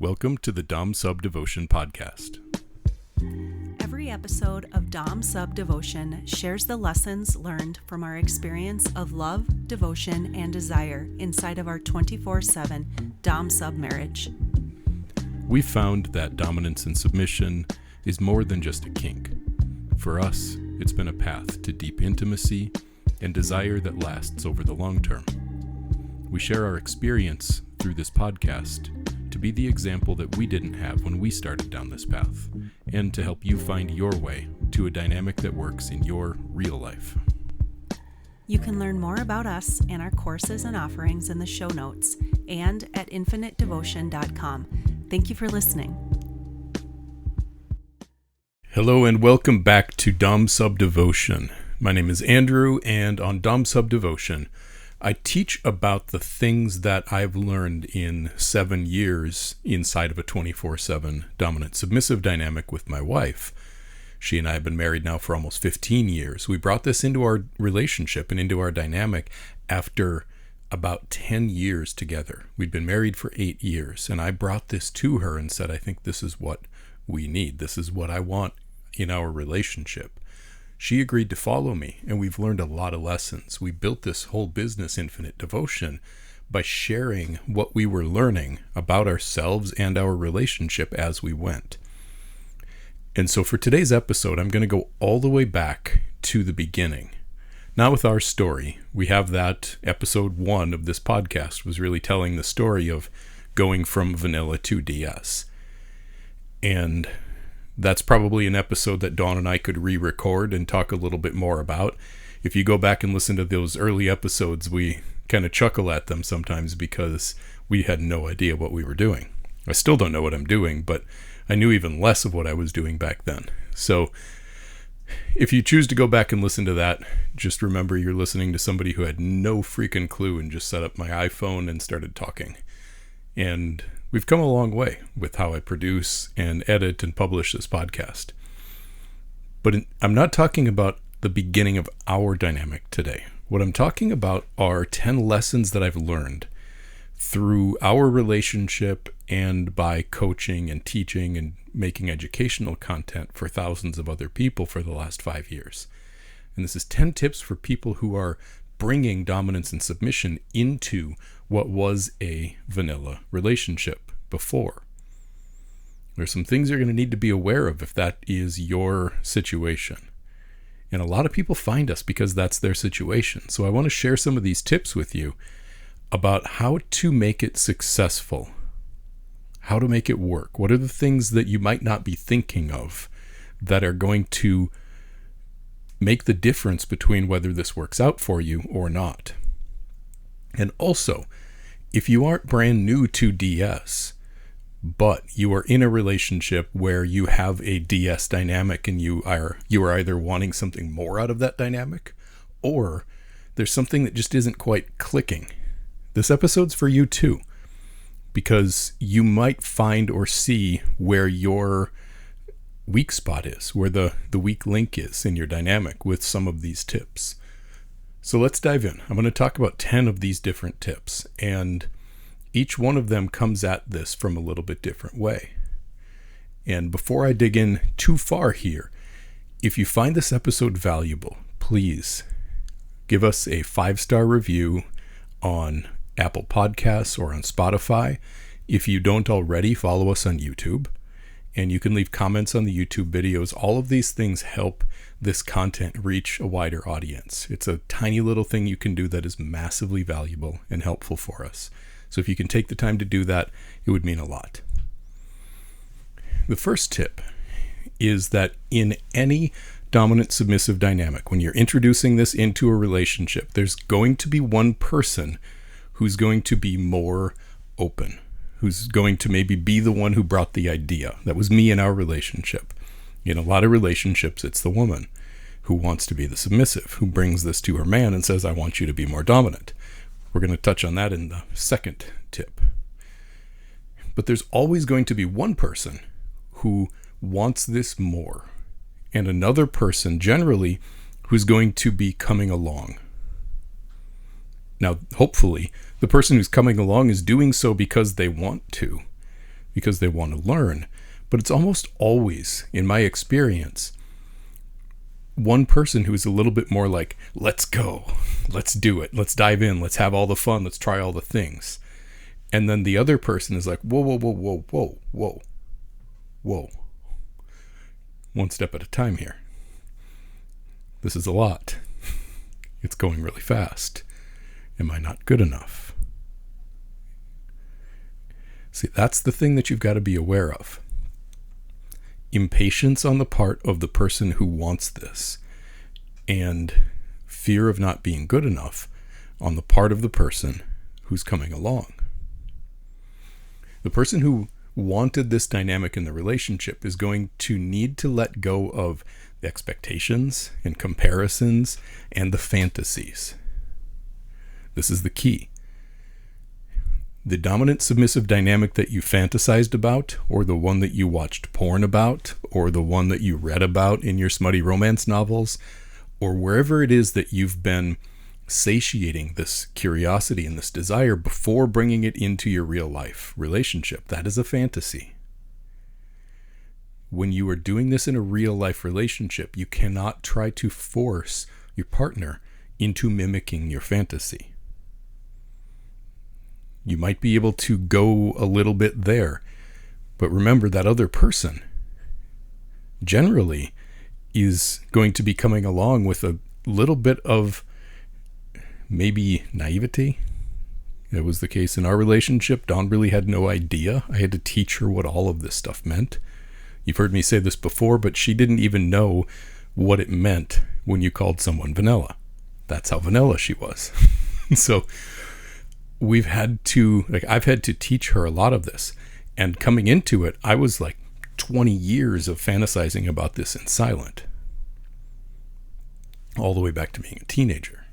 Welcome to the Dom Sub Devotion Podcast. Every episode of Dom Sub Devotion shares the lessons learned from our experience of love, devotion, and desire inside of our 24/7 Dom Sub marriage. We found that dominance and submission is more than just a kink. For us, it's been a path to deep intimacy and desire that lasts over the long term. We share our experience through this podcast to be the example that we didn't have when we started down this path, and to help you find your way to a dynamic that works in your real life. You can learn more about us and our courses and offerings in the show notes and at infinitedevotion.com. Thank you for listening. Hello and welcome back to Dom Sub Devotion. My name is Andrew, and on Dom Sub Devotion, I teach about the things that I've learned in 7 years inside of a 24/7 dominant submissive dynamic with my wife. She and I have been married now for almost 15 years. We brought this into our relationship and into our dynamic after about 10 years together. We'd been married for 8 years, and I brought this to her and said, I think this is what we need. This is what I want in our relationship. She agreed to follow me, and we've learned a lot of lessons. We built this whole business, Infinite Devotion, by sharing what we were learning about ourselves and our relationship as we went. And so for today's episode, I'm going to go all the way back to the beginning. Not with our story. We have that episode 1 of this podcast was really telling the story of going from vanilla to DS. And that's probably an episode that Dawn and I could re-record and talk a little bit more about. If you go back and listen to those early episodes, we kind of chuckle at them sometimes because we had no idea what we were doing. I still don't know what I'm doing, but I knew even less of what I was doing back then. So if you choose to go back and listen to that, just remember you're listening to somebody who had no freaking clue and just set up my iPhone and started talking. And we've come a long way with how I produce and edit and publish this podcast. But I'm not talking about the beginning of our dynamic today. What I'm talking about are 10 lessons that I've learned through our relationship and by coaching and teaching and making educational content for thousands of other people for the last 5 years. And this is 10 tips for people who are bringing dominance and submission into what was a vanilla relationship before. There's some things you're going to need to be aware of if that is your situation. And a lot of people find us because that's their situation. So I want to share some of these tips with you about how to make it successful, how to make it work. What are the things that you might not be thinking of that are going to make the difference between whether this works out for you or not? And also, if you aren't brand new to DS, but you are in a relationship where you have a DS dynamic and you are either wanting something more out of that dynamic, or there's something that just isn't quite clicking, this episode's for you too, because you might find or see where your weak spot is, where the weak link is in your dynamic with some of these tips. So let's dive in. I'm going to talk about 10 of these different tips, and each one of them comes at this from a little bit different way. And before I dig in too far here, if you find this episode valuable, please give us a 5-star review on Apple Podcasts or on Spotify. If you don't already, follow us on YouTube. And you can leave comments on the YouTube videos. All of these things help this content reach a wider audience. It's a tiny little thing you can do that is massively valuable and helpful for us. So if you can take the time to do that, it would mean a lot. The first tip is that in any dominant submissive dynamic, when you're introducing this into a relationship, there's going to be one person who's going to be more open, who's going to maybe be the one who brought the idea. That was me in our relationship. In a lot of relationships, it's the woman who wants to be the submissive, who brings this to her man and says, I want you to be more dominant. We're going to touch on that in the second tip. But there's always going to be one person who wants this more, and another person generally who's going to be coming along. Now, hopefully, the person who's coming along is doing so because they want to. because they want to learn. But it's almost always, in my experience, one person who is a little bit more like, let's go, let's do it, let's dive in, let's have all the fun, let's try all the things. And then the other person is like, whoa, whoa, whoa, whoa, whoa, whoa, whoa. One step at a time here. This is a lot. It's going really fast. Am I not good enough? See, that's the thing that you've got to be aware of. Impatience on the part of the person who wants this, and fear of not being good enough on the part of the person who's coming along. The person who wanted this dynamic in the relationship is going to need to let go of the expectations and comparisons and the fantasies. This is the key. The dominant submissive dynamic that you fantasized about, or the one that you watched porn about, or the one that you read about in your smutty romance novels, or wherever it is that you've been satiating this curiosity and this desire before bringing it into your real life relationship, that is a fantasy. When you are doing this in a real life relationship, you cannot try to force your partner into mimicking your fantasy. You might be able to go a little bit there, but remember that other person generally is going to be coming along with a little bit of maybe naivety. That was the case in our relationship. Dawn really had no idea. I had to teach her what all of this stuff meant. You've heard me say this before, but she didn't even know what it meant when you called someone vanilla. That's how vanilla she was. So I've had to teach her a lot of this. And coming into it, I was like 20 years of fantasizing about this in silent. All the way back to being a teenager.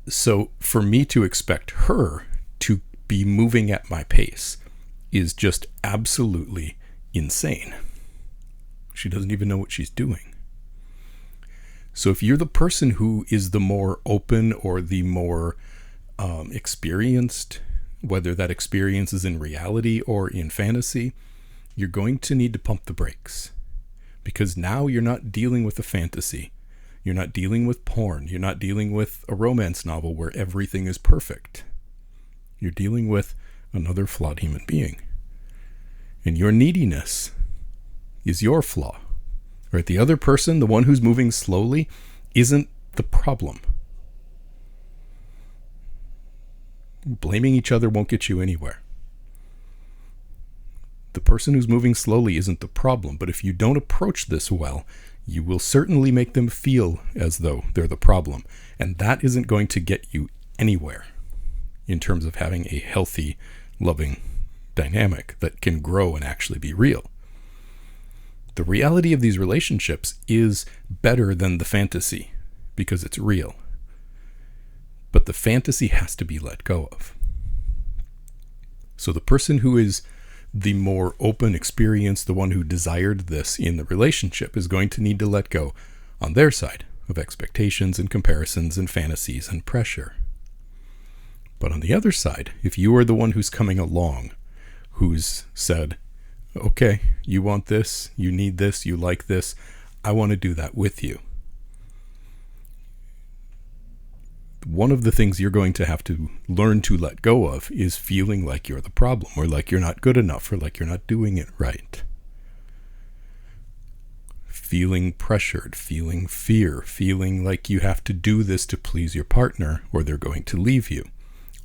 So for me to expect her to be moving at my pace is just absolutely insane. She doesn't even know what she's doing. So if you're the person who is the more open or the more experienced, whether that experience is in reality or in fantasy, you're going to need to pump the brakes, because now you're not dealing with a fantasy. You're not dealing with porn. You're not dealing with a romance novel where everything is perfect. You're dealing with another flawed human being. And your neediness is your flaw. Right? The other person, the one who's moving slowly, isn't the problem. Blaming each other won't get you anywhere. The person who's moving slowly isn't the problem, but if you don't approach this well, you will certainly make them feel as though they're the problem. And that isn't going to get you anywhere in terms of having a healthy, loving dynamic that can grow and actually be real. The reality of these relationships is better than the fantasy because it's real. But the fantasy has to be let go of. So the person who is the more open, experienced, the one who desired this in the relationship, is going to need to let go on their side of expectations and comparisons and fantasies and pressure. But on the other side, if you are the one who's coming along, who's said, okay, you want this, you need this, you like this, I want to do that with you. One of the things you're going to have to learn to let go of is feeling like you're the problem, or like you're not good enough, or like you're not doing it right. Feeling pressured, feeling fear, feeling like you have to do this to please your partner or they're going to leave you.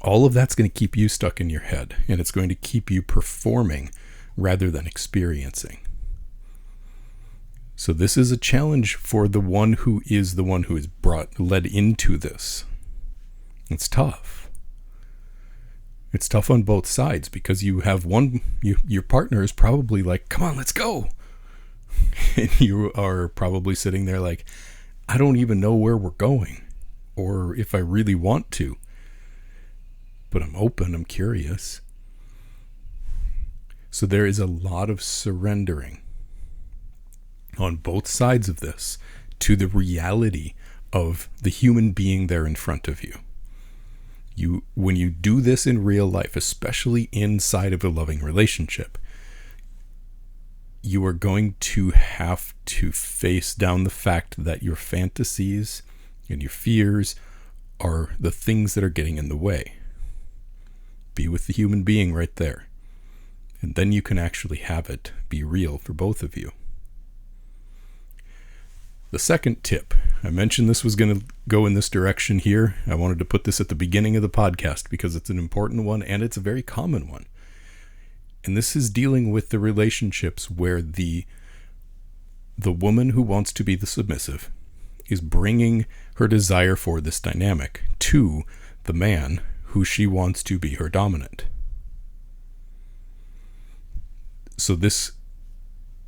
All of that's going to keep you stuck in your head, and it's going to keep you performing rather than experiencing. So this is a challenge for the one who is led into this. It's tough. It's tough on both sides, because you have your partner is probably like, come on, let's go. And you are probably sitting there like, I don't even know where we're going or if I really want to, but I'm open, I'm curious. So there is a lot of surrendering on both sides of this to the reality of the human being there in front of you. When you do this in real life, especially inside of a loving relationship, you are going to have to face down the fact that your fantasies and your fears are the things that are getting in the way. Be with the human being right there. And then you can actually have it be real for both of you. The second tip, I mentioned this was going to go in this direction here. I wanted to put this at the beginning of the podcast because it's an important one and it's a very common one. And this is dealing with the relationships where the woman who wants to be the submissive is bringing her desire for this dynamic to the man who she wants to be her dominant. So this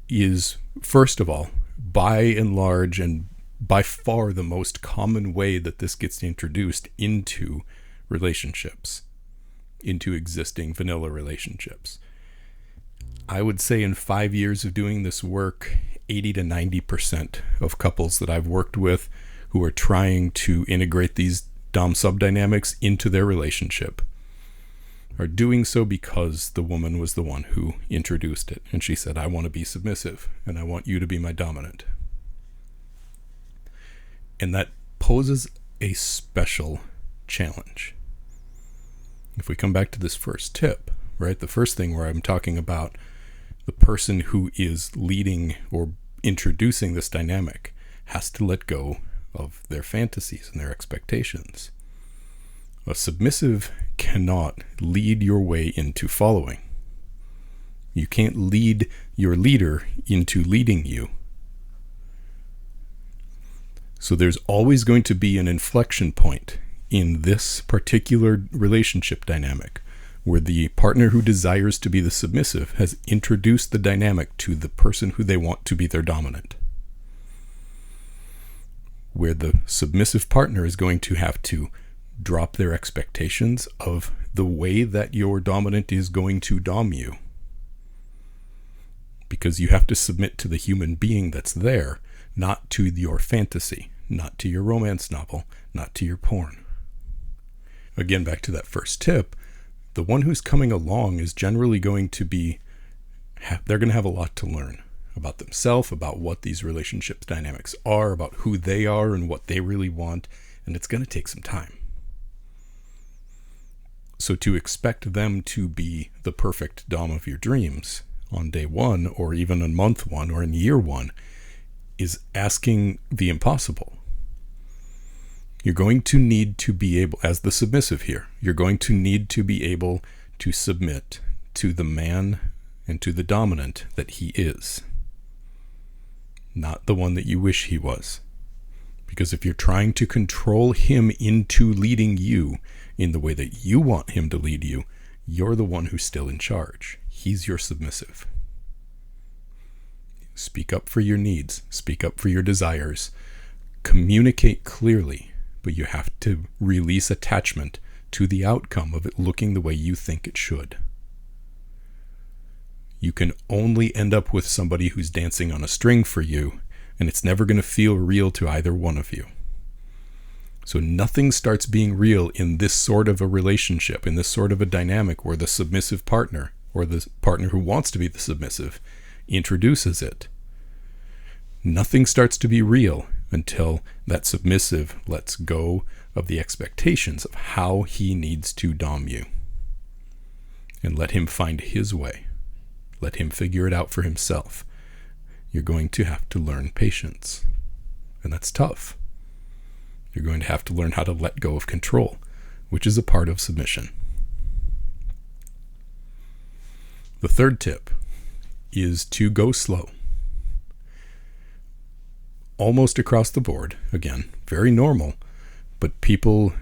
is, first of all, by and large and by far the most common way that this gets introduced into relationships, into existing vanilla relationships. I would say in 5 years of doing this work, 80 to 90% of couples that I've worked with who are trying to integrate these dom-sub dynamics into their relationship are doing so because the woman was the one who introduced it. And she said, I want to be submissive and I want you to be my dominant. And that poses a special challenge. If we come back to this first tip, right? The first thing where I'm talking about the person who is leading or introducing this dynamic has to let go of their fantasies and their expectations. A submissive cannot lead your way into following. You can't lead your leader into leading you. So there's always going to be an inflection point in this particular relationship dynamic where the partner who desires to be the submissive has introduced the dynamic to the person who they want to be their dominant. Where the submissive partner is going to have to drop their expectations of the way that your dominant is going to dom you. Because you have to submit to the human being that's there, not to your fantasy, not to your romance novel, not to your porn. Again, back to that first tip, the one who's coming along is generally going to be, they're going to have a lot to learn about themselves, about what these relationship dynamics are, about who they are and what they really want, and it's going to take some time. So to expect them to be the perfect dom of your dreams on day one, or even on month one, or in year one, is asking the impossible. You're going to need to be able, as the submissive here, you're going to need to be able to submit to the man and to the dominant that he is, not the one that you wish he was. Because if you're trying to control him into leading you in the way that you want him to lead you, you're the one who's still in charge. He's your submissive. Speak up for your needs. Speak up for your desires. Communicate clearly, but you have to release attachment to the outcome of it looking the way you think it should. You can only end up with somebody who's dancing on a string for you, and it's never going to feel real to either one of you. So nothing starts being real in this sort of a relationship, in this sort of a dynamic where the submissive partner, or the partner who wants to be the submissive, introduces it. Nothing starts to be real until that submissive lets go of the expectations of how he needs to dom you. And let him find his way. Let him figure it out for himself. You're going to have to learn patience. And that's tough. You're going to have to learn how to let go of control, which is a part of submission. The third tip is to go slow. Almost across the board, again, very normal, but people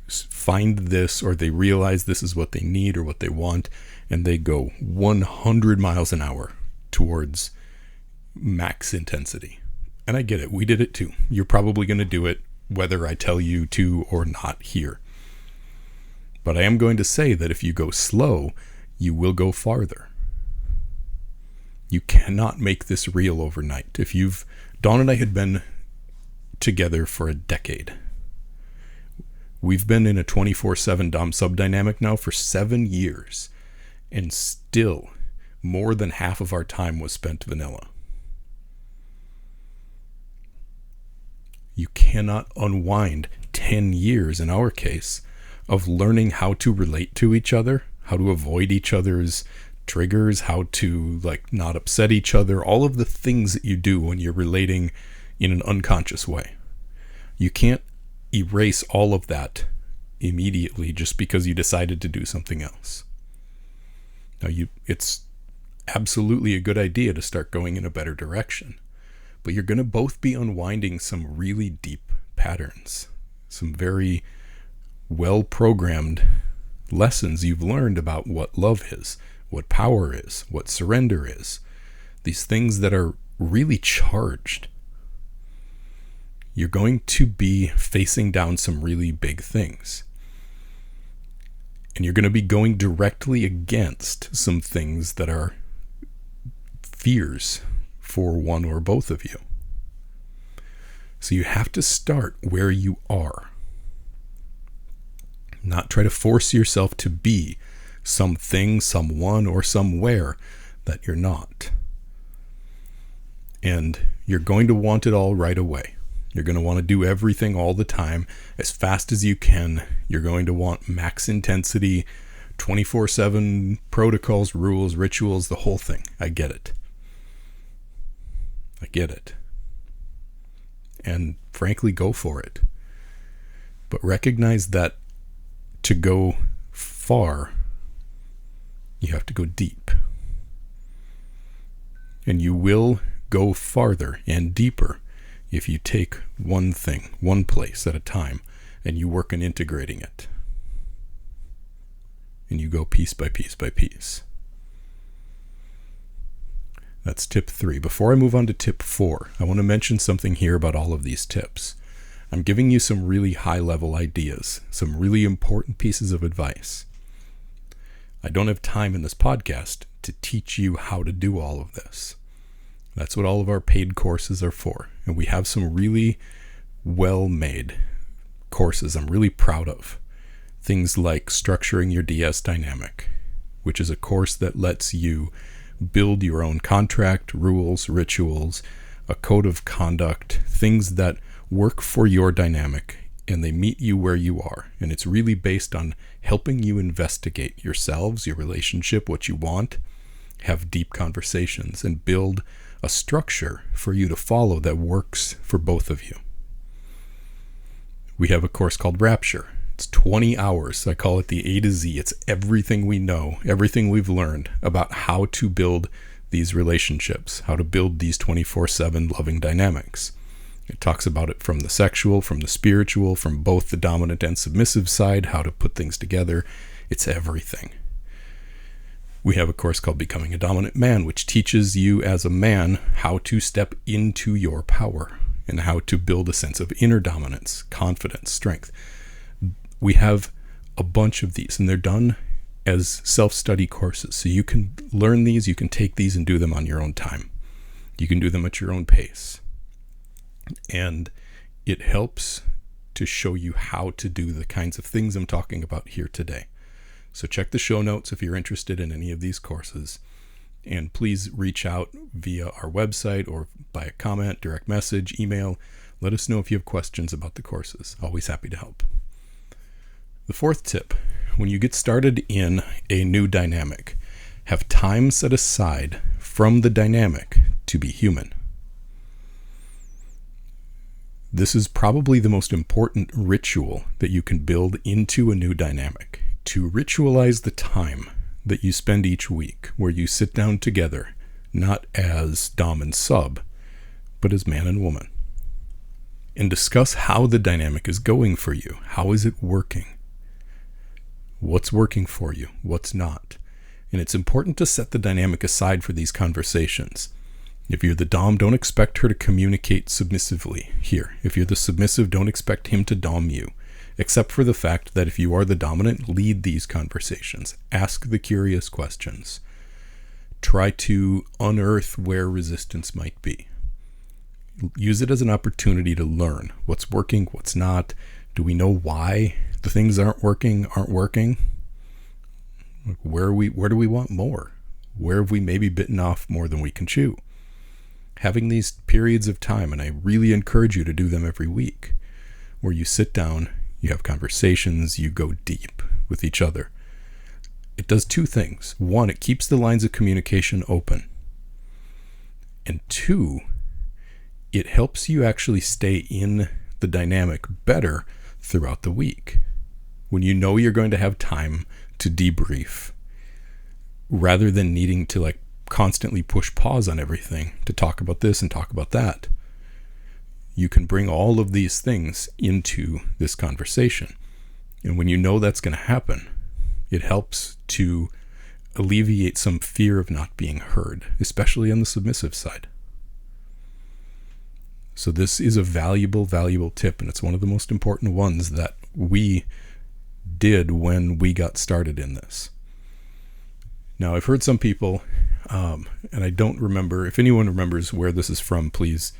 find this, or they realize this is what they need or what they want, and they go 100 miles an hour towards max intensity. And I get it. We did it too. You're probably going to do it whether I tell you to or not here. But I am going to say that if you go slow, you will go farther. You cannot make this real overnight. Dawn and I had been together for a decade. We've been in a 24/7 Dom-Sub dynamic now for 7 years, and still more than half of our time was spent vanilla. You cannot unwind 10 years, in our case, of learning how to relate to each other, how to avoid each other's triggers, how to not upset each other, all of the things that you do when you're relating in an unconscious way. You can't erase all of that immediately just because you decided to do something else. Now, it's absolutely a good idea to start going in a better direction, but you're going to both be unwinding some really deep patterns, some very well-programmed lessons you've learned about what love is, what power is, what surrender is, these things that are really charged. You're going to be facing down some really big things. And you're going to be going directly against some things that are fears for one or both of you. So you have to start where you are. Not try to force yourself to be something, someone, or somewhere that you're not. And you're going to want it all right away. You're going to want to do everything all the time as fast as you can. You're going to want max intensity, 24/7 protocols, rules, rituals, the whole thing. I get it. And frankly, go for it. But recognize that to go far, you have to go deep. And you will go farther and deeper if you take one thing, one place at a time, and you work on integrating it. And you go piece by piece by piece. That's tip 3. Before I move on to tip 4, I want to mention something here about all of these tips. I'm giving you some really high-level ideas, some really important pieces of advice. I don't have time in this podcast to teach you how to do all of this. That's what all of our paid courses are for. And we have some really well-made courses I'm really proud of. Things like Structuring Your DS Dynamic, which is a course that lets you build your own contract, rules, rituals, a code of conduct, things that work for your dynamic, and they meet you where you are. And it's really based on helping you investigate yourselves, your relationship, what you want, have deep conversations, and build a structure for you to follow that works for both of you. We have a course called Rapture. It's 20 hours. I call it the A to Z. It's everything we know, everything we've learned about how to build these relationships, how to build these 24/7 loving dynamics. It talks about it from the sexual, from the spiritual, from both the dominant and submissive side, how to put things together. It's everything. We have a course called Becoming a Dominant Man, which teaches you as a man how to step into your power and how to build a sense of inner dominance, confidence, strength. We have a bunch of these, and they're done as self-study courses. So you can learn these, you can take these and do them on your own time. You can do them at your own pace. And it helps to show you how to do the kinds of things I'm talking about here today. So check the show notes if you're interested in any of these courses. And please reach out via our website or by a comment, direct message, email. Let us know if you have questions about the courses. Always happy to help. The 4th tip, when you get started in a new dynamic, have time set aside from the dynamic to be human. This is probably the most important ritual that you can build into a new dynamic. To ritualize the time that you spend each week where you sit down together, not as Dom and Sub, but as man and woman, and discuss how the dynamic is going for you. How is it working? What's working for you? What's not? And it's important to set the dynamic aside for these conversations. If you're the Dom, don't expect her to communicate submissively here. If you're the submissive, don't expect him to Dom you. Except for the fact that if you are the dominant, lead these conversations. Ask the curious questions. Try to unearth where resistance might be. Use it as an opportunity to learn what's working, what's not. Do we know why the things aren't working? Where do we want more? Where have we maybe bitten off more than we can chew? Having these periods of time, and I really encourage you to do them every week, where you sit down, you have conversations, you go deep with each other. It does two things. One, it keeps the lines of communication open. And two, it helps you actually stay in the dynamic better throughout the week. When you know you're going to have time to debrief, rather than needing to like constantly push pause on everything to talk about this and talk about that, you can bring all of these things into this conversation. And when you know that's going to happen, it helps to alleviate some fear of not being heard, especially on the submissive side. So this is a valuable tip, and it's one of the most important ones that we did when we got started in this. Now, I've heard some people, and I don't remember, if anyone remembers where this is from, please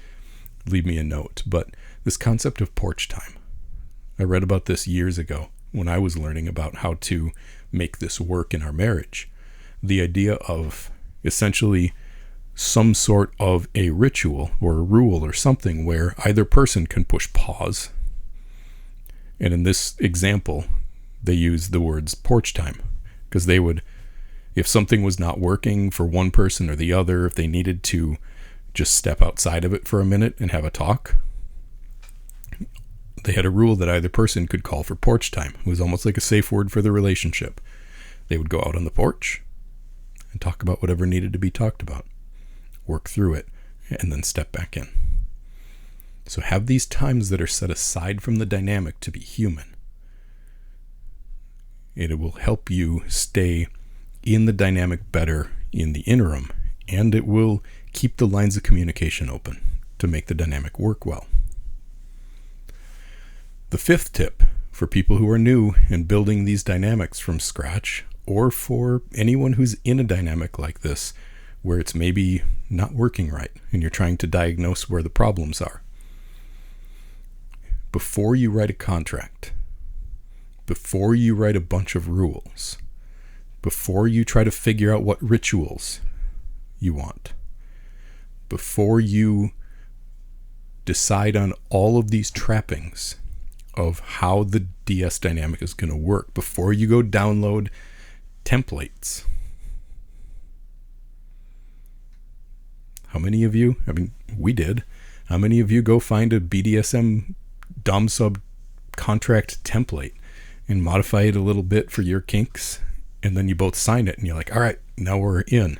leave me a note, but this concept of porch time. I read about this years ago when I was learning about how to make this work in our marriage. The idea of essentially some sort of a ritual or a rule or something where either person can push pause. And in this example, they use the words porch time, because they would, if something was not working for one person or the other, if they needed to just step outside of it for a minute and have a talk, they had a rule that either person could call for porch time. It was almost like a safe word for the relationship. They would go out on the porch and talk about whatever needed to be talked about, work through it, and then step back in. So have these times that are set aside from the dynamic to be human. It will help you stay in the dynamic better in the interim, and it will keep the lines of communication open to make the dynamic work well. The fifth tip for people who are new and building these dynamics from scratch, or for anyone who's in a dynamic like this where it's maybe not working right and you're trying to diagnose where the problems are. Before you write a contract, before you write a bunch of rules, before you try to figure out what rituals you want, before you decide on all of these trappings of how the DS dynamic is going to work, before you go download templates. How many of you, we did, how many of you go find a BDSM Dom Sub contract template and modify it a little bit for your kinks, and then you both sign it and you're like, all right, now we're in.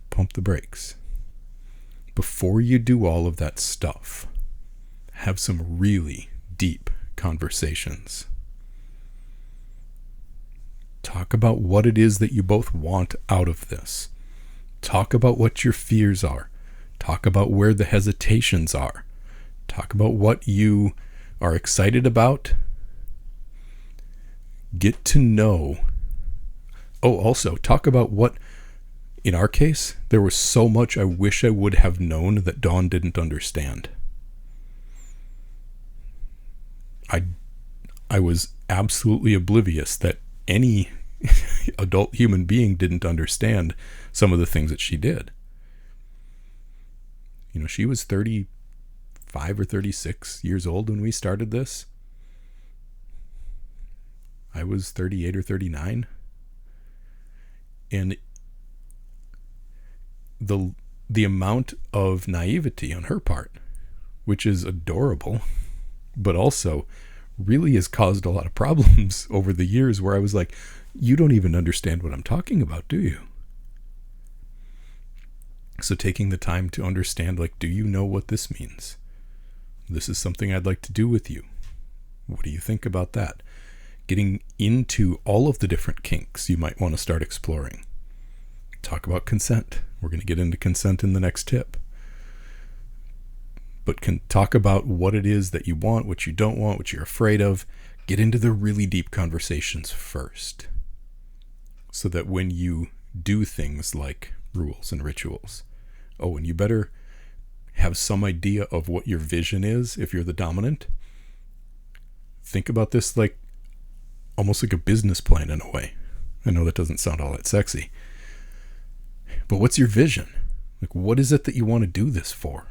Pump the brakes. Before you do all of that stuff, have some really deep conversations. Talk about what it is that you both want out of this. Talk about what your fears are. Talk about where the hesitations are. Talk about what you are excited about. Get to know. Oh, also, talk about what, in our case, there was so much I wish I would have known that Dawn didn't understand. I was absolutely oblivious that any adult human being didn't understand some of the things that she did. You know, she was 35 or 36 years old when we started this. I was 38 or 39. And the amount of naivety on her part, which is adorable, but also really has caused a lot of problems over the years, where I was like, you don't even understand what I'm talking about, do you? So taking the time to understand, like, do you know what this means? This is something I'd like to do with you. What do you think about that? Getting into all of the different kinks you might want to start exploring. Talk about consent. We're going to get into consent in the next tip. But can talk about what it is that you want, what you don't want, what you're afraid of. Get into the really deep conversations first, so that when you do things like rules and rituals, and you better have some idea of what your vision is if you're the dominant. Think about this like almost like a business plan in a way. I know that doesn't sound all that sexy. But what's your vision? Like, what is it that you want to do this for?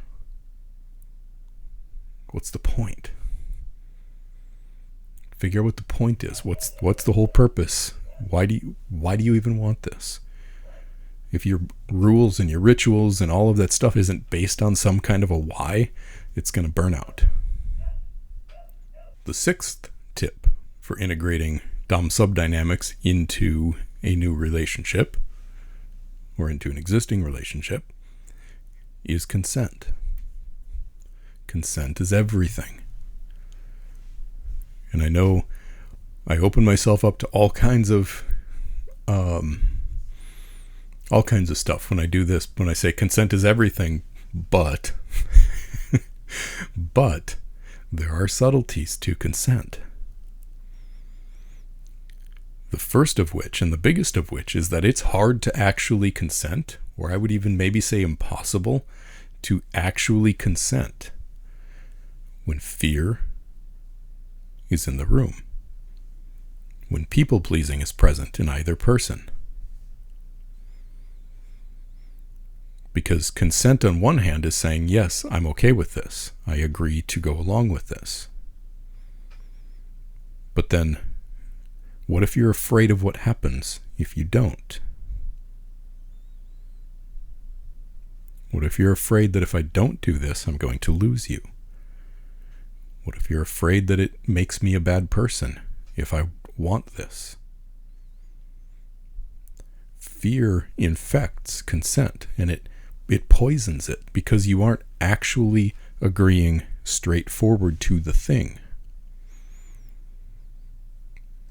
What's the point? Figure out what the point is. What's the whole purpose? Why do you even want this? If your rules and your rituals and all of that stuff isn't based on some kind of a why, it's going to burn out. The sixth tip for integrating Dom-Sub dynamics into a new relationship or into an existing relationship is consent. Consent is everything. And I know I open myself up to all kinds of stuff when I do this, when I say consent is everything, but there are subtleties to consent. The first of which, and the biggest of which, is that it's hard to actually consent, or I would even maybe say impossible to actually consent when fear is in the room, when people-pleasing is present in either person. Because consent on one hand is saying, yes, I'm okay with this. I agree to go along with this. But then, what if you're afraid of what happens if you don't? What if you're afraid that if I don't do this, I'm going to lose you? What if you're afraid that it makes me a bad person if I want this? Fear infects consent, and it poisons it because you aren't actually agreeing straightforward to the thing.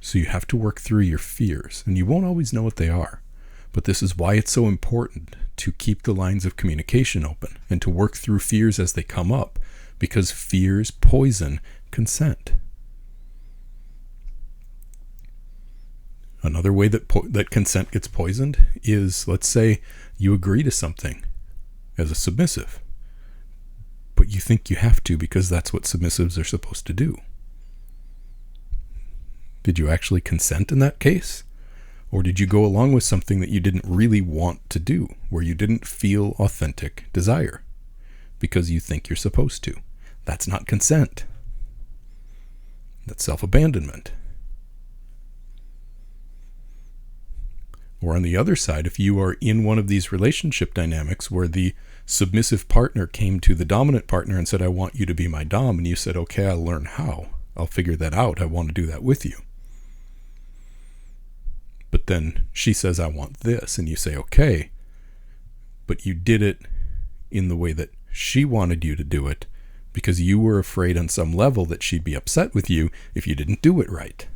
So you have to work through your fears, and you won't always know what they are. But this is why it's so important to keep the lines of communication open and to work through fears as they come up, because fears poison consent. Another way that consent gets poisoned is, let's say you agree to something as a submissive, but you think you have to because that's what submissives are supposed to do. Did you actually consent in that case? Or did you go along with something that you didn't really want to do, where you didn't feel authentic desire because you think you're supposed to? That's not consent. That's self-abandonment. Or on the other side, if you are in one of these relationship dynamics where the submissive partner came to the dominant partner and said, I want you to be my dom, and you said, okay, I'll learn how. I'll figure that out. I want to do that with you. But then she says, I want this. And you say, okay. But you did it in the way that she wanted you to do it because you were afraid on some level that she'd be upset with you if you didn't do it right.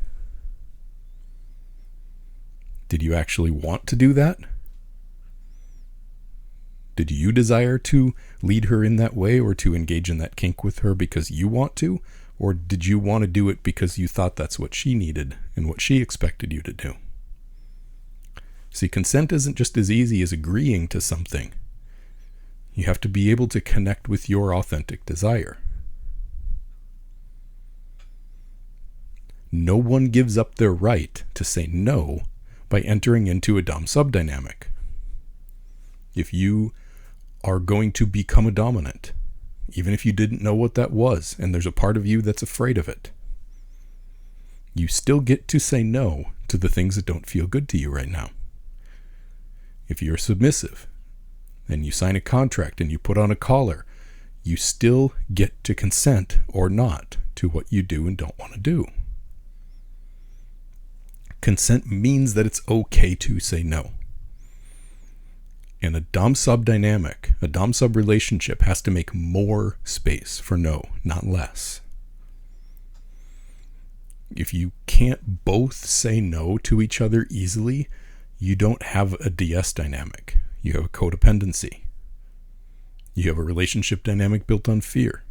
Did you actually want to do that? Did you desire to lead her in that way or to engage in that kink with her because you want to? Or did you want to do it because you thought that's what she needed and what she expected you to do? See, consent isn't just as easy as agreeing to something. You have to be able to connect with your authentic desire. No one gives up their right to say no by entering into a dom-sub dynamic. If you are going to become a dominant, even if you didn't know what that was, and there's a part of you that's afraid of it, you still get to say no to the things that don't feel good to you right now. If you're submissive and you sign a contract and you put on a collar, you still get to consent or not to what you do and don't want to do. Consent means that it's okay to say no. And a dom-sub dynamic, a dom-sub relationship has to make more space for no, not less. If you can't both say no to each other easily, you don't have a DS dynamic. You have a codependency. You have a relationship dynamic built on fear.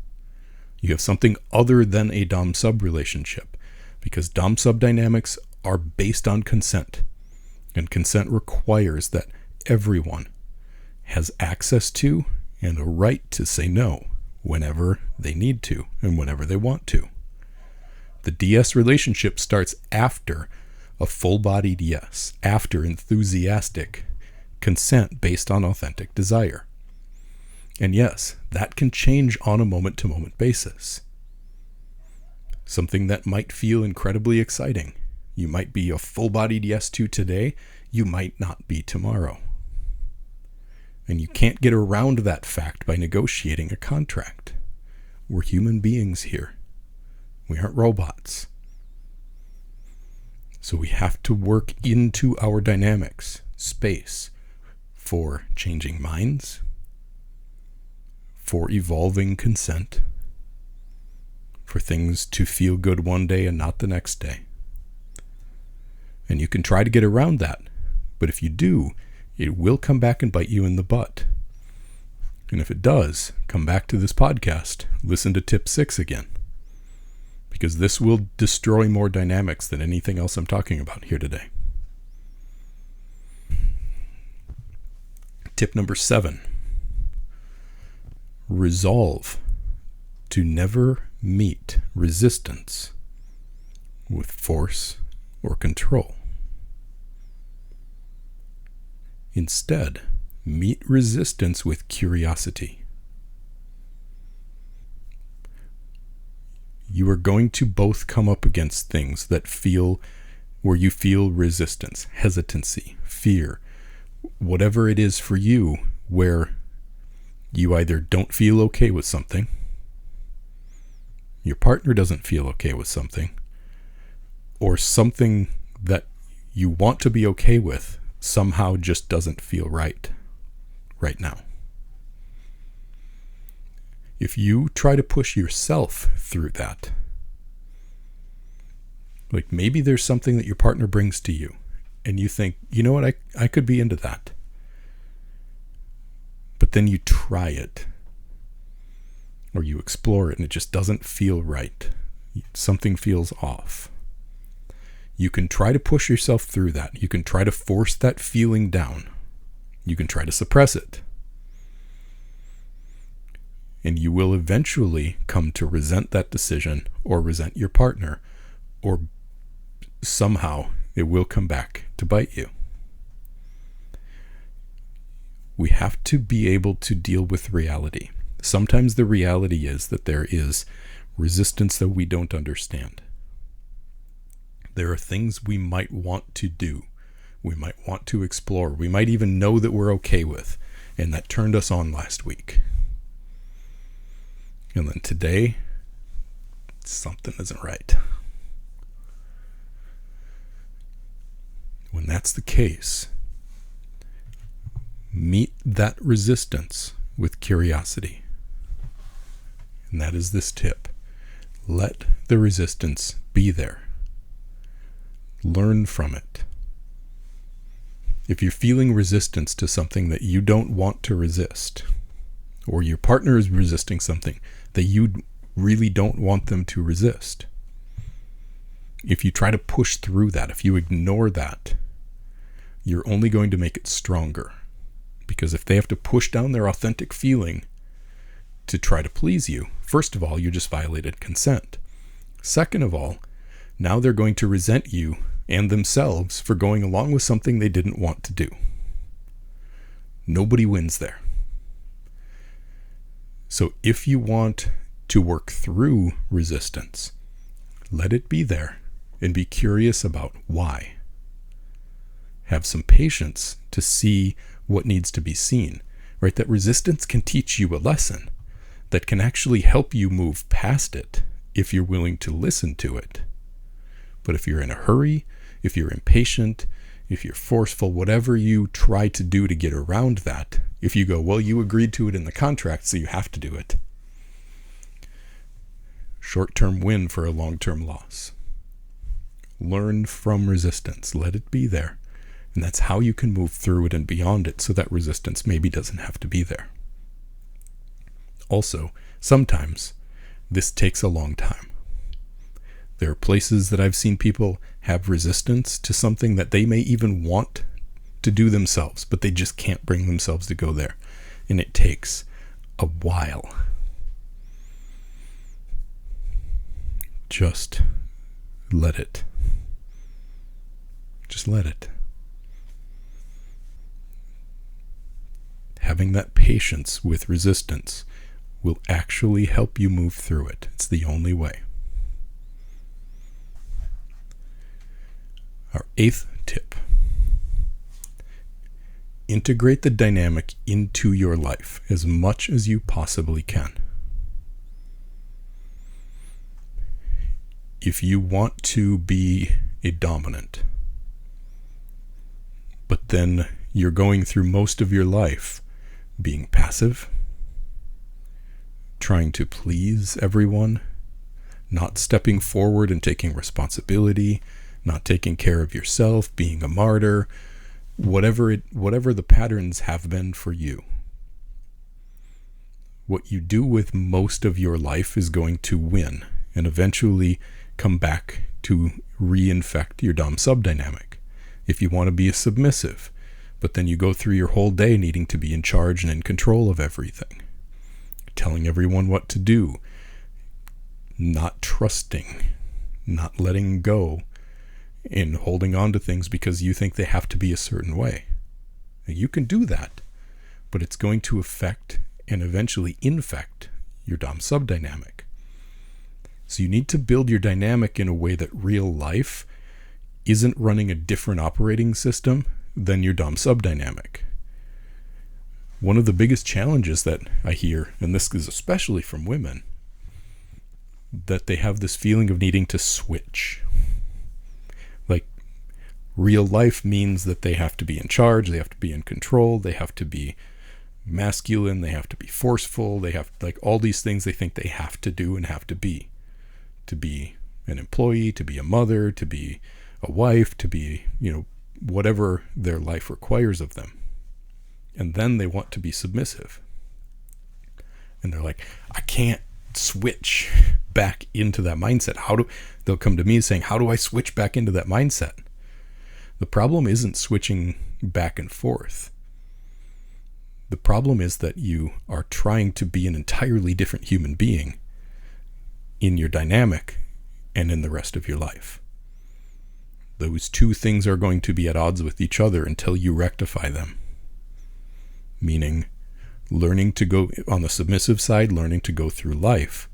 You have something other than a dom-sub relationship, because dom-sub dynamics are based on consent, and consent requires that everyone has access to and a right to say no whenever they need to and whenever they want to. The DS relationship starts after a full-bodied yes, after enthusiastic consent based on authentic desire. And yes, that can change on a moment-to-moment basis. Something that might feel incredibly exciting, you might be a full-bodied yes to today, you might not be tomorrow. And you can't get around that fact by negotiating a contract. We're human beings here. We aren't robots. So we have to work into our dynamics, space, for changing minds, for evolving consent, for things to feel good one day and not the next day. And you can try to get around that, but if you do, it will come back and bite you in the butt. And if it does, come back to this podcast, listen to tip 6 again, because this will destroy more dynamics than anything else I'm talking about here today. Tip number 7. Resolve to never meet resistance with force or control. Instead, meet resistance with curiosity. You are going to both come up against things where you feel resistance, hesitancy, fear, whatever it is for you, where you either don't feel okay with something, your partner doesn't feel okay with something, or something that you want to be okay with somehow just doesn't feel right now. If you try to push yourself through that, like maybe there's something that your partner brings to you and you think, you know what, I could be into that. But then you try it or you explore it and it just doesn't feel right. Something feels off. You can try to push yourself through that. You can try to force that feeling down. You can try to suppress it. And you will eventually come to resent that decision or resent your partner, or somehow it will come back to bite you. We have to be able to deal with reality. Sometimes the reality is that there is resistance that we don't understand. There are things we might want to do, we might want to explore, we might even know that we're okay with, and that turned us on last week. And then today, something isn't right. When that's the case, meet that resistance with curiosity. And that is this tip. Let the resistance be there. Learn from it. If you're feeling resistance to something that you don't want to resist, or your partner is resisting something that you really don't want them to resist, if you try to push through that, if you ignore that, you're only going to make it stronger. Because if they have to push down their authentic feeling to try to please you, first of all, you just violated consent. Second of all, now they're going to resent you and themselves for going along with something they didn't want to do. Nobody wins there. So if you want to work through resistance, let it be there and be curious about why. Have some patience to see what needs to be seen, right? That resistance can teach you a lesson that can actually help you move past it if you're willing to listen to it. But if you're in a hurry, if you're impatient, if you're forceful, whatever you try to do to get around that, if you go, well, you agreed to it in the contract, so you have to do it. Short-term win for a long-term loss. Learn from resistance. Let it be there. And that's how you can move through it and beyond it so that resistance maybe doesn't have to be there. Also, sometimes this takes a long time. There are places that I've seen people have resistance to something that they may even want to do themselves, but they just can't bring themselves to go there. And it takes a while. Just let it. Just let it. Having that patience with resistance will actually help you move through it. It's the only way. Our 8th tip. Integrate the dynamic into your life as much as you possibly can. If you want to be a dominant, but then you're going through most of your life being passive, trying to please everyone, not stepping forward and taking responsibility, not taking care of yourself, being a martyr, whatever the patterns have been for you. What you do with most of your life is going to win and eventually come back to reinfect your dom-sub dynamic. If you want to be a submissive, but then you go through your whole day needing to be in charge and in control of everything, telling everyone what to do, not trusting, not letting go, and holding on to things because you think they have to be a certain way. Now, you can do that, but it's going to affect and eventually infect your dom-sub dynamic. So you need to build your dynamic in a way that real life isn't running a different operating system than your dom-sub dynamic. One of the biggest challenges that I hear, and this is especially from women, that they have this feeling of needing to switch. Like, real life means that they have to be in charge, they have to be in control, they have to be masculine, they have to be forceful, they have, like, all these things they think they have to do and have to be an employee, to be a mother, to be a wife, to be, whatever their life requires of them. And then they want to be submissive. And they're like, I can't switch back into that mindset. They'll come to me saying, how do I switch back into that mindset? The problem isn't switching back and forth. The problem is that you are trying to be an entirely different human being in your dynamic and in the rest of your life. Those two things are going to be at odds with each other until you rectify them. Meaning, learning to go, on the submissive side, learning to go through life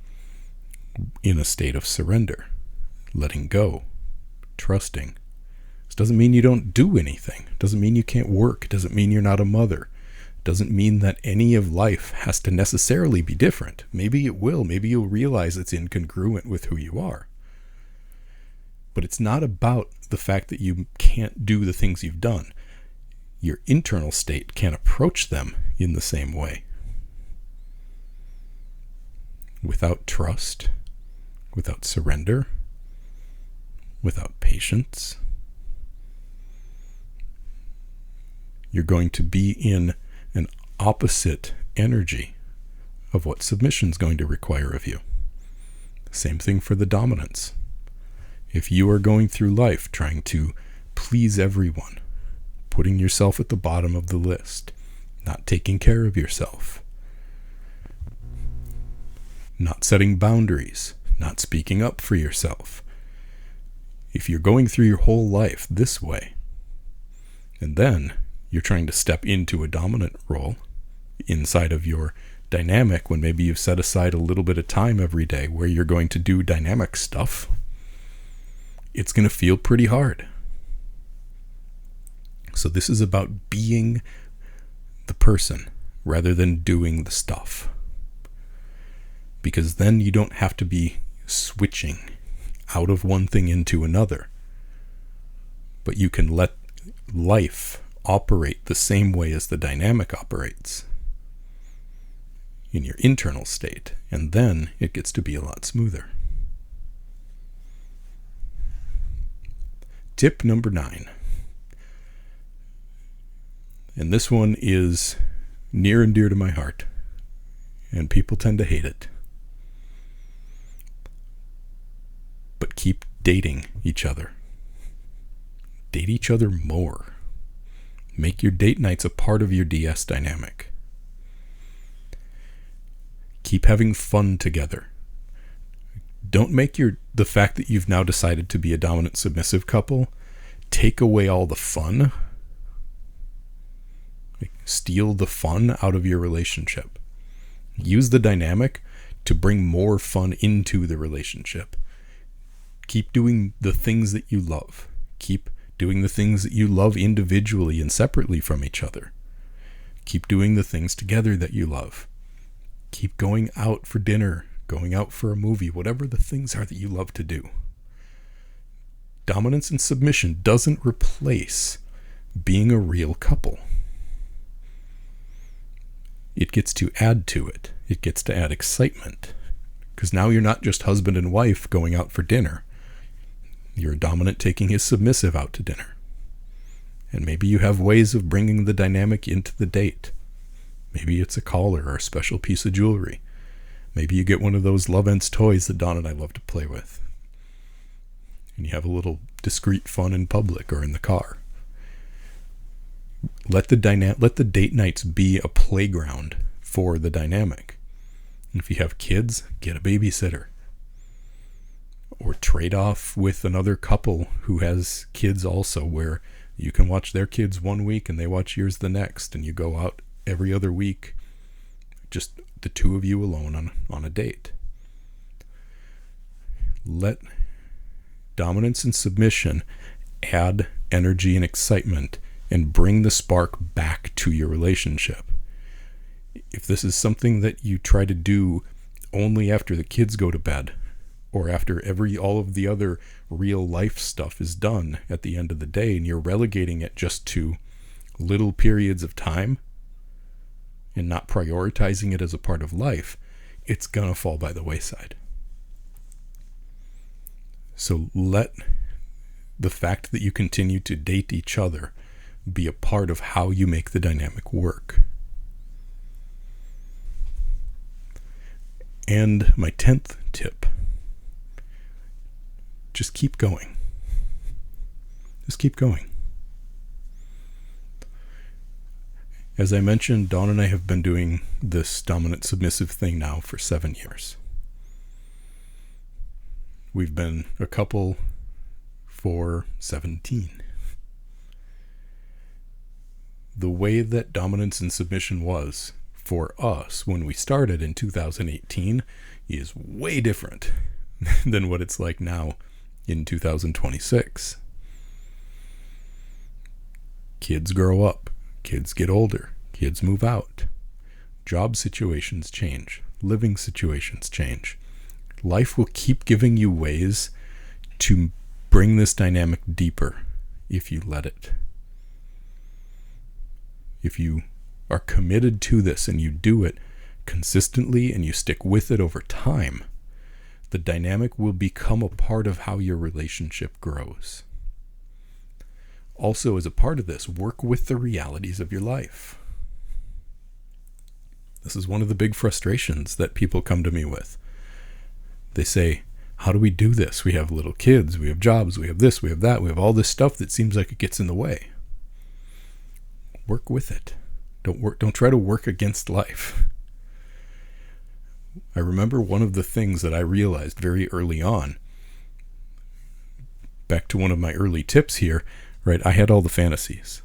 in a state of surrender, letting go, trusting. This doesn't mean you don't do anything. It doesn't mean you can't work. It doesn't mean you're not a mother. It doesn't mean that any of life has to necessarily be different. Maybe it will. Maybe you'll realize it's incongruent with who you are. But it's not about the fact that you can't do the things you've done. Your internal state can't approach them in the same way. Without trust, without surrender, without patience, you're going to be in an opposite energy of what submission is going to require of you. Same thing for the dominance. If you are going through life trying to please everyone, putting yourself at the bottom of the list, not taking care of yourself, not setting boundaries, not speaking up for yourself. If you're going through your whole life this way, and then you're trying to step into a dominant role inside of your dynamic when maybe you've set aside a little bit of time every day where you're going to do dynamic stuff, it's going to feel pretty hard. So this is about being the person rather than doing the stuff. Because then you don't have to be switching out of one thing into another. But you can let life operate the same way as the dynamic operates in your internal state. And then it gets to be a lot smoother. Tip number 9. And this one is near and dear to my heart, and people tend to hate it. But keep dating each other. Date each other more. Make your date nights a part of your DS dynamic. Keep having fun together. Don't make the fact that you've now decided to be a dominant submissive couple take away all the fun. Steal the fun out of your relationship. Use the dynamic to bring more fun into the relationship. Keep doing the things that you love. Keep doing the things that you love individually and separately from each other. Keep doing the things together that you love. Keep going out for dinner, going out for a movie, whatever the things are that you love to do. Dominance and submission doesn't replace being a real couple. It gets to add to it. It gets to add excitement. Because now you're not just husband and wife going out for dinner. You're a dominant taking his submissive out to dinner. And maybe you have ways of bringing the dynamic into the date. Maybe it's a collar or a special piece of jewelry. Maybe you get one of those Love Ents toys that Dawn and I love to play with. And you have a little discreet fun in public or in the car. Let the date nights be a playground for the dynamic. If you have kids, get a babysitter. Or trade off with another couple who has kids also, where you can watch their kids one week and they watch yours the next, and you go out every other week, just the two of you alone on a date. Let dominance and submission add energy and excitement and bring the spark back to your relationship. If this is something that you try to do only after the kids go to bed, or after all of the other real life stuff is done at the end of the day, and you're relegating it just to little periods of time and not prioritizing it as a part of life, it's gonna fall by the wayside. So let the fact that you continue to date each other be a part of how you make the dynamic work. And my 10th tip: just keep going. Just keep going. As I mentioned, Dawn and I have been doing this dominant submissive thing now for 7 years. We've been a couple for 17. The way that dominance and submission was for us when we started in 2018 is way different than what it's like now in 2026. Kids grow up, kids get older, kids move out, job situations change, living situations change. Life will keep giving you ways to bring this dynamic deeper if you let it. If you are committed to this and you do it consistently and you stick with it over time, the dynamic will become a part of how your relationship grows. Also, as a part of this, work with the realities of your life. This is one of the big frustrations that people come to me with. They say, how do we do this? We have little kids, we have jobs, we have this, we have that, we have all this stuff that seems like it gets in the way. Work with it. Don't try to work against life. I remember one of the things that I realized very early on, back to one of my early tips here, right? I had all the fantasies.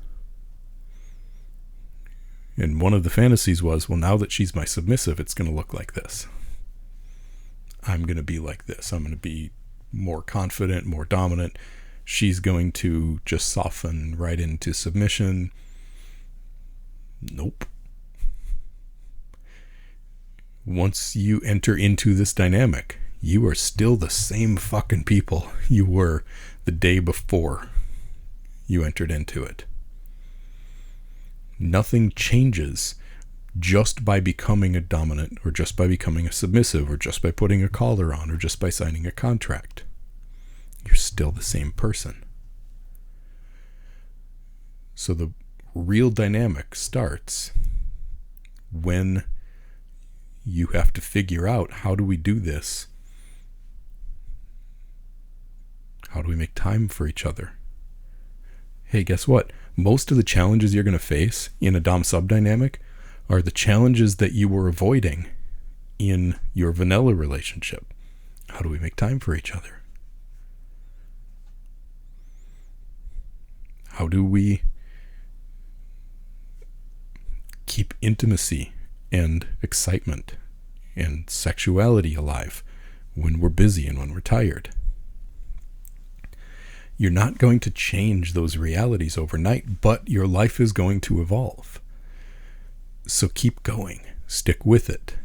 And one of the fantasies was, well, now that she's my submissive, it's going to look like this. I'm going to be like this. I'm going to be more confident, more dominant. She's going to just soften right into submission. Nope. Once you enter into this dynamic, you are still the same fucking people you were the day before you entered into it. Nothing changes just by becoming a dominant, or just by becoming a submissive, or just by putting a collar on, or just by signing a contract. You're still the same person. So the real dynamic starts when you have to figure out, how do we do this? How do we make time for each other? Hey, guess what? Most of the challenges you're going to face in a dom-sub dynamic are the challenges that you were avoiding in your vanilla relationship? How do we make time for each other? How do we keep intimacy and excitement and sexuality alive when we're busy and when we're tired? You're not going to change those realities overnight, but your life is going to evolve. So keep going. Stick with it.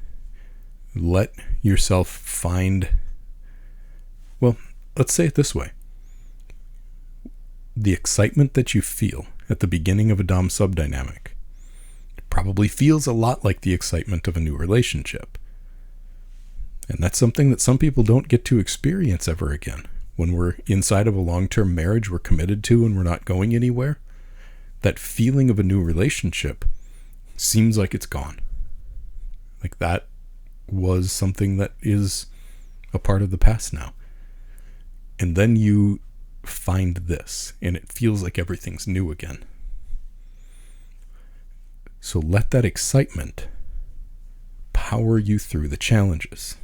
Let yourself find, well, let's say it this way. The excitement that you feel at the beginning of a Dom-Sub dynamic probably feels a lot like the excitement of a new relationship. And that's something that some people don't get to experience ever again. When we're inside of a long-term marriage we're committed to and we're not going anywhere, that feeling of a new relationship seems like it's gone. Like that was something that is a part of the past now. And then you find this, and it feels like everything's new again. So let that excitement power you through the challenges.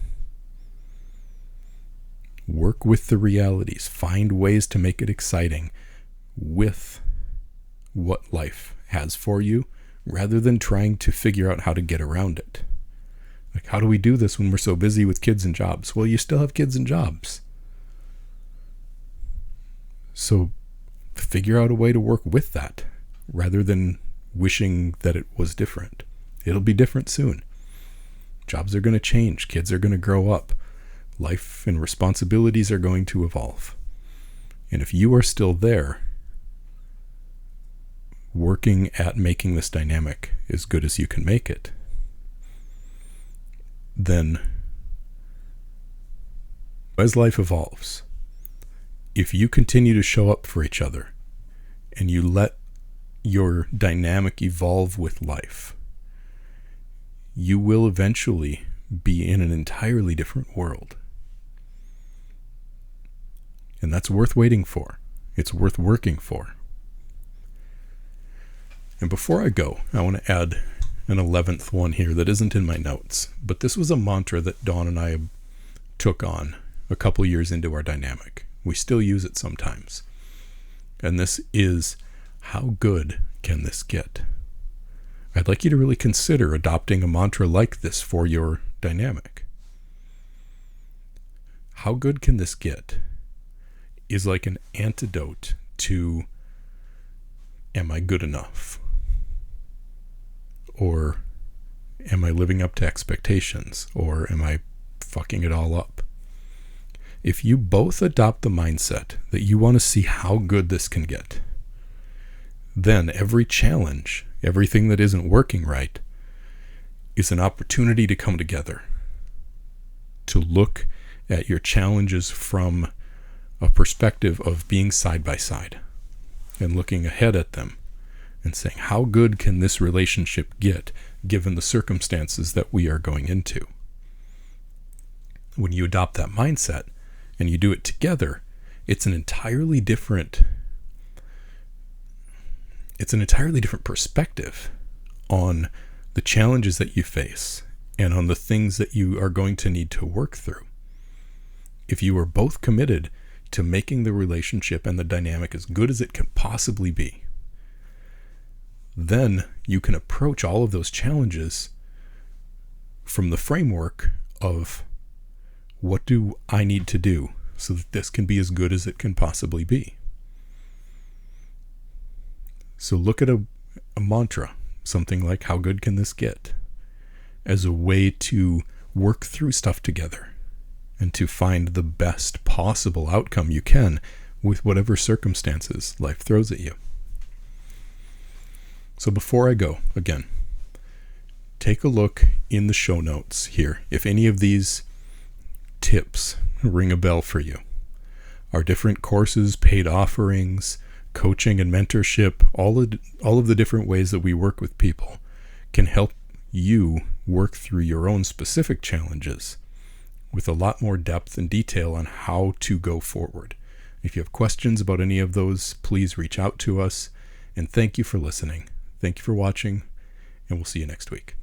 Work with the realities. Find ways to make it exciting with what life has for you, rather than trying to figure out how to get around it. Like, how do we do this when we're so busy with kids and jobs? Well, you still have kids and jobs. So figure out a way to work with that, rather than wishing that it was different. It'll be different soon. Jobs are going to change. Kids are going to grow up. Life and responsibilities are going to evolve. And if you are still there, working at making this dynamic as good as you can make it, then as life evolves, if you continue to show up for each other and you let your dynamic evolve with life, you will eventually be in an entirely different world. And that's worth waiting for. It's worth working for. And before I go, I want to add an 11th one here that isn't in my notes. But this was a mantra that Dawn and I took on a couple years into our dynamic. We still use it sometimes. And this is, how good can this get? I'd like you to really consider adopting a mantra like this for your dynamic. How good can this get is like an antidote to, am I good enough? Or am I living up to expectations? Or am I fucking it all up? If you both adopt the mindset that you want to see how good this can get, then every challenge, everything that isn't working right, is an opportunity to come together, to look at your challenges from a perspective of being side by side and looking ahead at them and saying, how good can this relationship get given the circumstances that we are going into? When you adopt that mindset and you do it together, it's an entirely different perspective on the challenges that you face and on the things that you are going to need to work through. If you are both committed to making the relationship and the dynamic as good as it can possibly be, then you can approach all of those challenges from the framework of, what do I need to do so that this can be as good as it can possibly be? So look at a mantra, something like, how good can this get, as a way to work through stuff together and to find the best possible outcome you can with whatever circumstances life throws at you. So before I go, again, take a look in the show notes here. If any of these tips ring a bell for you, our different courses, paid offerings, coaching and mentorship, all of the different ways that we work with people can help you work through your own specific challenges with a lot more depth and detail on how to go forward. If you have questions about any of those, please reach out to us. And thank you for listening. Thank you for watching, and we'll see you next week.